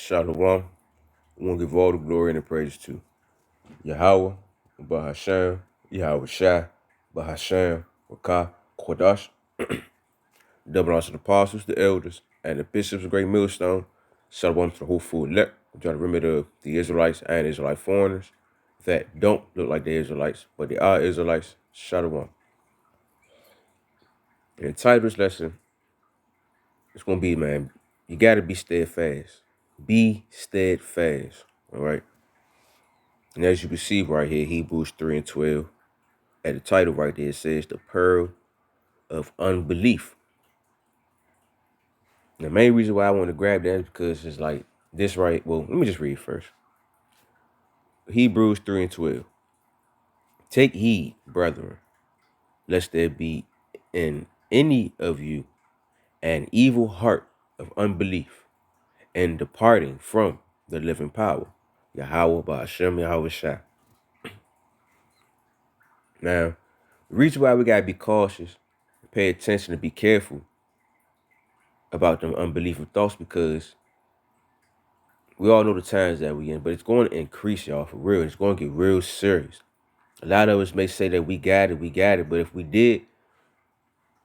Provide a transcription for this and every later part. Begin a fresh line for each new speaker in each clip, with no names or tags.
Shalom. We want to give all the glory and the praise to Yahweh, Bahasham, Yahweh Shai, Bahasham, Wakah, Kodash, double honor to the apostles, the elders, and the bishops of Great Millstone. Shalom to the whole full elect. I'm trying to remember the Israelites and Israelite foreigners that don't look like they're Israelites, but they are Israelites. Shalom. And the title of this lesson, it's going to be, man, you got to be steadfast. Be steadfast, all right? And as you can see right here, Hebrews 3 and 12, at the title right there, it says the pearl of unbelief. The main reason why I want to grab that is because it's like this right. Well, let me just read first. Hebrews 3 and 12. Take heed, brethren, lest there be in any of you an evil heart of unbelief and departing from the living power. Yahweh by Hashem Yahweh Shai. Now, the reason why we gotta be cautious, pay attention, and be careful about them unbelieving thoughts, because we all know the times that we in, but it's going to increase, y'all, for real. It's going to get real serious. A lot of us may say that we got it, but if we did,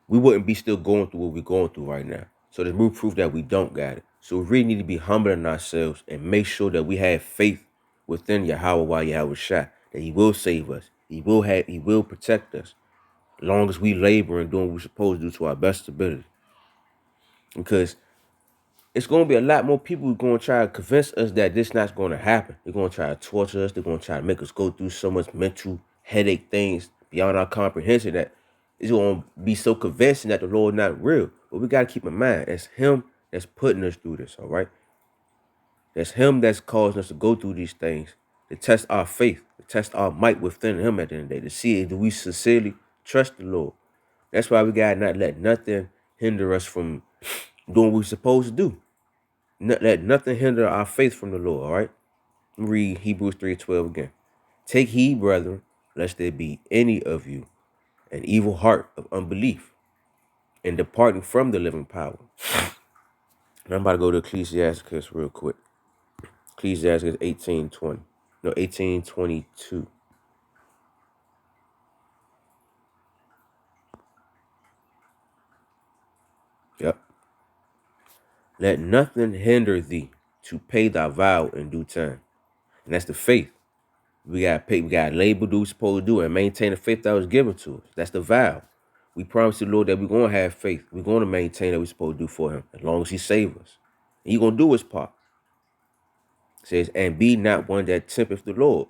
we wouldn't be still going through what we're going through right now. So there's more proof that we don't got it. So we really need to be humbling ourselves and make sure that we have faith within Yahweh while Yahweh Shai, that he will save us. He will protect us, as long as we labor and doing what we're supposed to do to our best ability. Because it's going to be a lot more people who are going to try to convince us that this not going to happen. They're going to try to torture us. They're going to try to make us go through so much mental headache things beyond our comprehension that it's going to be so convincing that the Lord not real. But we got to keep in mind, it's him that's putting us through this, all right? That's him that's causing us to go through these things, to test our faith, to test our might within him at the end of the day, to see do we sincerely trust the Lord. That's why we got to not let nothing hinder us from doing what we're supposed to do. Let nothing hinder our faith from the Lord, all right? Read Hebrews 3:12 again. Take heed, brethren, lest there be any of you an evil heart of unbelief and departing from the living power. And I'm about to go to Ecclesiastes real quick. Ecclesiastes 18:20. No, 18:22. Yep. Let nothing hinder thee to pay thy vow in due time. And that's the faith. We got to pay, we got to label what we're supposed to do and maintain the faith that was given to us. That's the vow. We promise the Lord that we're going to have faith. We're going to maintain that we're supposed to do for him as long as he saves us. And he's going to do his part. It says, and be not one that tempteth the Lord.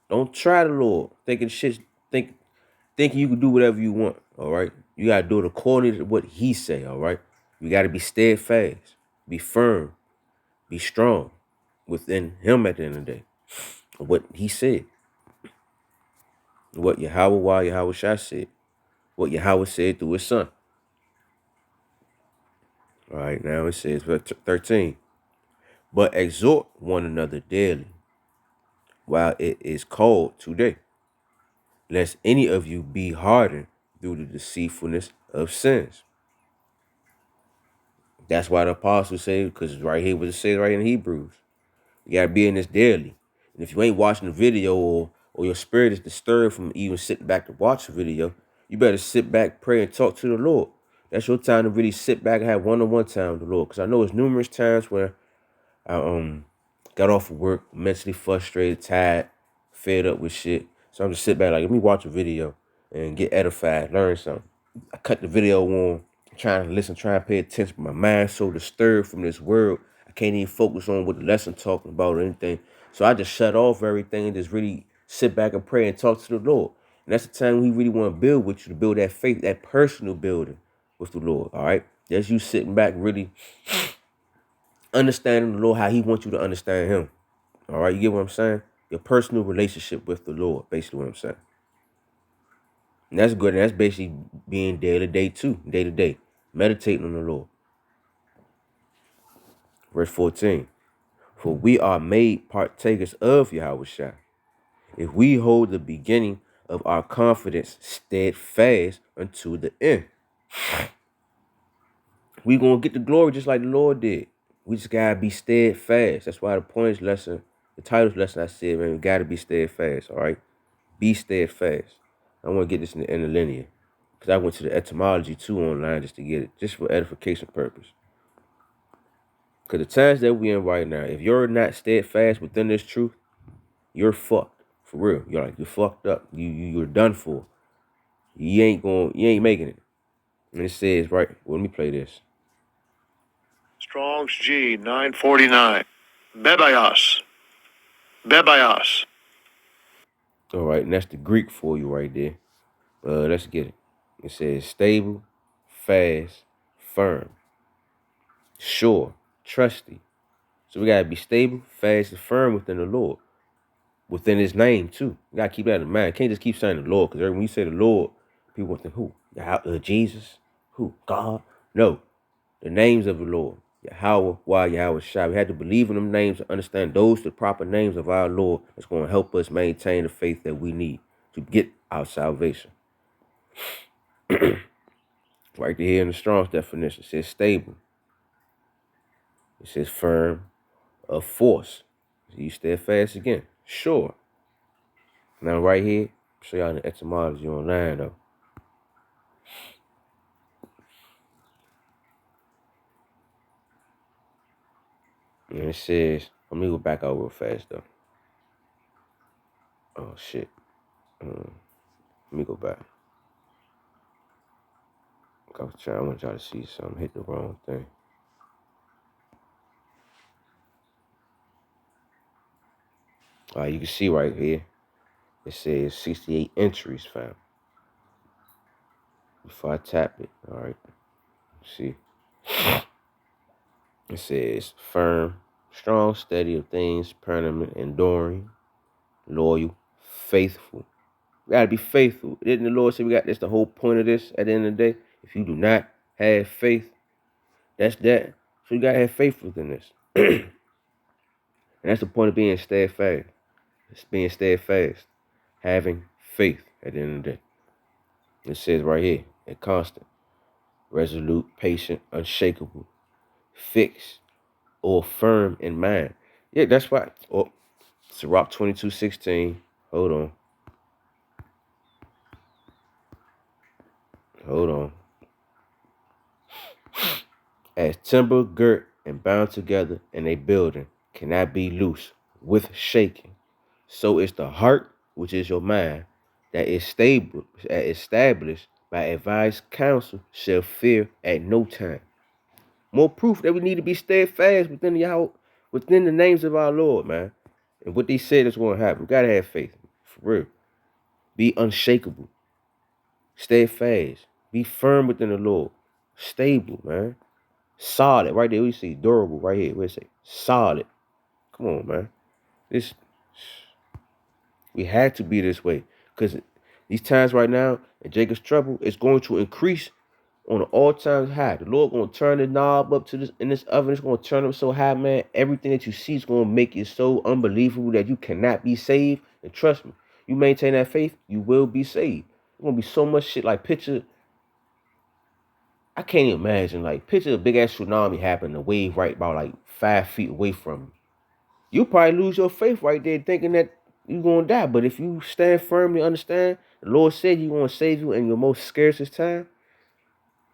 Don't try the Lord thinking you can do whatever you want, all right? You got to do it according to what he say, all right? You got to be steadfast, be firm, be strong within him at the end of the day. What he said. What Yahweh Shai said. What Yahweh said through his son. All right, now it says, verse 13. But exhort one another daily, while it is called today, lest any of you be hardened through the deceitfulness of sins. That's why the apostles say, because right here what it says right in Hebrews. You got to be in this daily. And if you ain't watching the video, or your spirit is disturbed from even sitting back to watch the video, you better sit back, pray, and talk to the Lord. That's your time to really sit back and have one-on-one time with the Lord. Because I know it's numerous times where I got off of work, mentally frustrated, tired, fed up with shit. So I'm just sit back like, let me watch a video and get edified, learn something. I cut the video on, trying to listen, trying to pay attention, but my mind's so disturbed from this world, I can't even focus on what the lesson talking about or anything. So I just shut off everything and just really sit back and pray and talk to the Lord. And that's the time we really want to build with you, to build that faith, that personal building with the Lord, all right? That's you sitting back really understanding the Lord how he wants you to understand him. All right, you get what I'm saying? Your personal relationship with the Lord, basically what I'm saying. And that's good. And that's basically being day to day too, day to day, meditating on the Lord. Verse 14. For we are made partakers of Yahweh Shai, if we hold the beginning of our confidence steadfast unto the end. We gonna get the glory just like the Lord did. We just gotta be steadfast. That's why the points lesson, the titles lesson I said, man, we gotta be steadfast, all right? Be steadfast. I want to get this in the interlinear. Because I went to the etymology too online just to get it, just for edification purpose. Because the times that we in right now, if you're not steadfast within this truth, you're fucked. For real. You're fucked up. You're done for. You ain't making it. And it says, right, well, let me play this.
Strong's G 949. Bebayos. Bebayos.
All right, and that's the Greek for you right there. Let's get it. It says stable, fast, firm, sure, trusty. So we gotta be stable, fast, and firm within the Lord, within His name too. You gotta keep that in mind. Can't just keep saying the Lord, because when you say the Lord, people think who? Jesus? Who? God? No, the names of the Lord. Yahweh, why Yahweh Shai. We had to believe in them names and understand those the proper names of our Lord. That's going to help us maintain the faith that we need to get our salvation. Right here in the Strong's definition, it says stable. It says firm, of force. You steadfast again. Sure. Now right here, show y'all the etymology online though. And it says, let me go back out real fast though. Oh shit. Let me go back. I want y'all to see something. Hit the wrong thing. All right, you can see right here. It says 68 entries found. Before I tap it, all right. See. It says firm, strong, steady of things, permanent, enduring, loyal, faithful. We gotta be faithful. Didn't the Lord say we got this? The whole point of this at the end of the day. If you do not have faith, that's that. So you gotta have faith within this. And that's the point of being steadfast. It's being steadfast. Having faith at the end of the day. It says right here, and constant, resolute, patient, unshakable, fixed, or firm in mind. Yeah, that's why. Oh, Sirach 22:16. Hold on. Hold on. As timber girt and bound together in a building cannot be loose with shaking, so is the heart, which is your mind, that is stable, established by advised counsel, shall fear at no time. More proof that we need to be steadfast within the names of our Lord, man. And what they said is going to happen. We gotta have faith, for real. Be unshakable, steadfast, be firm within the Lord, stable, man. Solid, right there. We see durable, right here. Where's it say? Solid. Come on, man. We had to be this way, because these times right now in Jacob's trouble, it's going to increase on an all-time high. The Lord going to turn the knob up to this in this oven. It's going to turn up so high, man. Everything that you see is going to make it so unbelievable that you cannot be saved. And trust me, you maintain that faith, you will be saved. There's going to be so much shit. Like, picture, I can't even imagine. Like, picture a big ass tsunami happening, a wave right about like 5 feet away from you. You probably lose your faith right there, thinking that you're gonna die. But if you stand firmly, understand the Lord said He's gonna save you in your most scarcest time,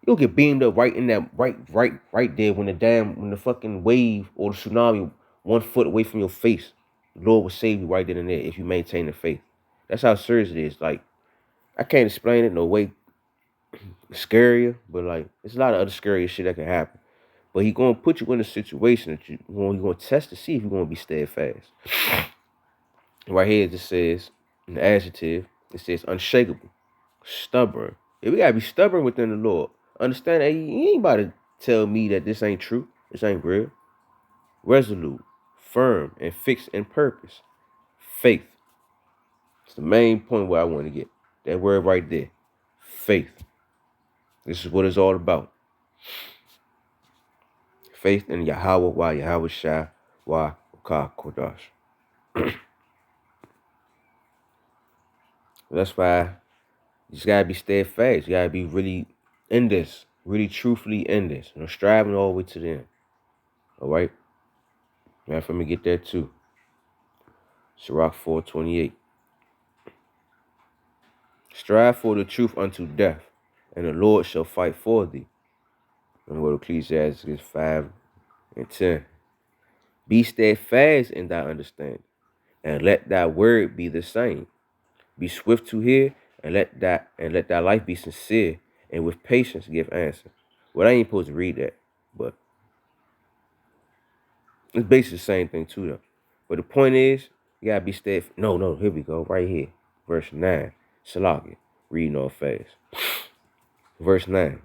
you'll get beamed up right in that right there when the fucking wave or the tsunami 1 foot away from your face. The Lord will save you right then and there if you maintain the faith. That's how serious it is. Like, I can't explain it no way. It's scarier, but like, there's a lot of other scarier shit that can happen. But He's gonna put you in a situation that He's gonna test to see if you're gonna be steadfast. Right here it just says, in the adjective, it says unshakable, stubborn. Yeah, we gotta be stubborn within the Lord. Understand that you ain't about to tell me that this ain't true. This ain't real. Resolute, firm, and fixed in purpose. Faith. It's the main point where I want to get. That word right there. Faith. This is what it's all about. Faith in Yahweh, why Yahweh Shai, why Ka Kodash. That's why you just gotta be steadfast. You gotta be really in this, really truthfully in this, striving all the way to the end. All right. Now, let me get that too. Sirach 4:28. Strive for the truth unto death, and the Lord shall fight for thee. And go to Ecclesiastes 5:10. Be steadfast in thy understanding, and let thy word be the same. Be swift to hear, and let thy life be sincere, and with patience give answer. Well, I ain't supposed to read that, but it's basically the same thing too, though. But the point is, you gotta be steadfast. No, here we go, right here, verse 9. Salaki, reading all fast. Verse 9.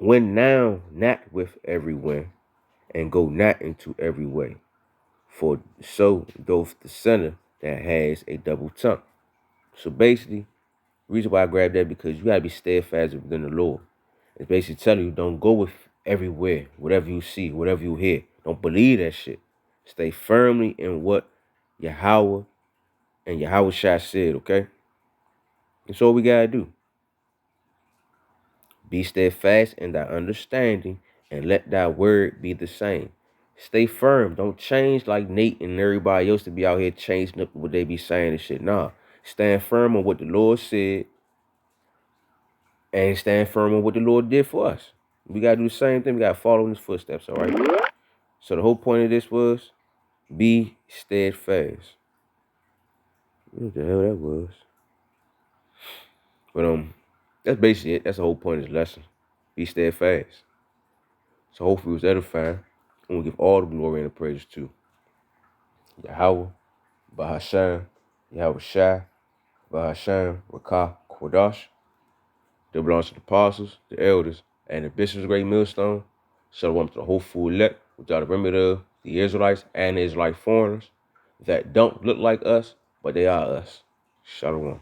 Win now not with every wind, and go not into every way. For so doth the sinner that has a double tongue. So basically, the reason why I grabbed that because you gotta be steadfast within the Lord. It's basically telling you don't go with everywhere, whatever you see, whatever you hear. Don't believe that shit. Stay firmly in what Yahweh and Yahweh Shai said, okay? That's all we gotta do. Be steadfast in thy understanding, and let thy word be the same. Stay firm. Don't change like Nate and everybody else to be out here changing up what they be saying and shit. Nah. Stand firm on what the Lord said, and stand firm on what the Lord did for us. We gotta do the same thing. We gotta follow in his footsteps, all right? So the whole point of this was be steadfast. What the hell that was? But that's basically it. That's the whole point of this lesson. Be steadfast. So hopefully it was edifying. And we give all the glory and the praise to Yahweh, Bahasham, Yahweh Shai, Bahasham, Rakah, Kodash. That belongs to the apostles, the elders, and the bishops of Great Millstone. Shalom to the whole full elect, without the remnant of the Israelites and the Israelite foreigners that don't look like us, but they are us. Shalom.